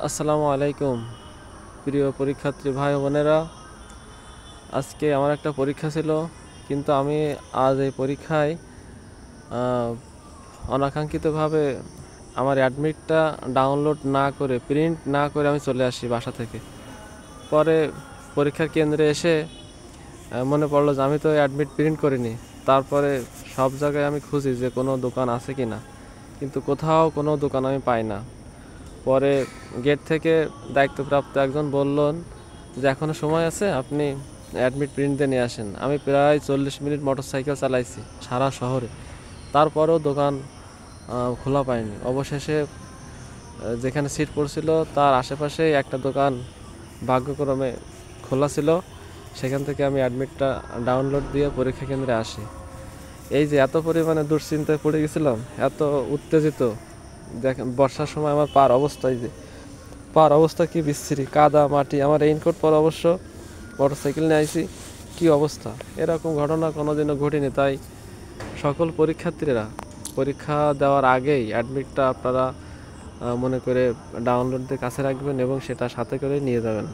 আসসালামু আলাইকুম প্রিয় পরীক্ষার্থী ভাই বোনেরা। আজকে আমার একটা পরীক্ষা ছিল, কিন্তু আমি আজ এই পরীক্ষায় অনাকাঙ্ক্ষিতভাবে আমার অ্যাডমিটটা ডাউনলোড না করে, প্রিন্ট না করে আমি চলে আসি বাসা থেকে। পরে পরীক্ষার কেন্দ্রে এসে মনে পড়লো যে আমি তো অ্যাডমিট প্রিন্ট করিনি। তারপরে সব জায়গায় আমি খুঁজি যে কোনো দোকান আছে কি না, কিন্তু কোথাও কোনো দোকান আমি পাই না। পরে গেট থেকে দায়িত্বপ্রাপ্ত একজন বললেন যে এখনও সময় আছে, আপনি অ্যাডমিট প্রিন্ট দিয়ে নিয়ে আসেন। আমি প্রায় 40 মিনিট মোটরসাইকেল চালাইছি সারা শহরে, তারপরেও দোকান খোলা পাইনি। অবশেষে যেখানে সিট পড়ছিল তার আশেপাশেই একটা দোকান ভাগ্যক্রমে খোলা ছিল। সেখান থেকে আমি অ্যাডমিটটা ডাউনলোড দিয়ে পরীক্ষা কেন্দ্রে আসি। এই যে এত পরিমাণে দুশ্চিন্তায় পড়ে গেছিলাম, এত উত্তেজিত। দেখেন বর্ষার সময় আমার পার অবস্থা কি বিশ্রী, কাদা মাটি। আমার রেইনকোট পরা অবশ্য, মোটরসাইকেল নিয়ে আইছি, কি অবস্থা। এরকম ঘটনা কোনোদিনও ঘটেনি। তাই সকল পরীক্ষার্থীরা পরীক্ষা দেওয়ার আগেই অ্যাডমিটটা আপনারা মনে করে ডাউনলোড দিয়ে কাছে রাখবেন এবং সেটা সাথে করে নিয়ে যাবেন।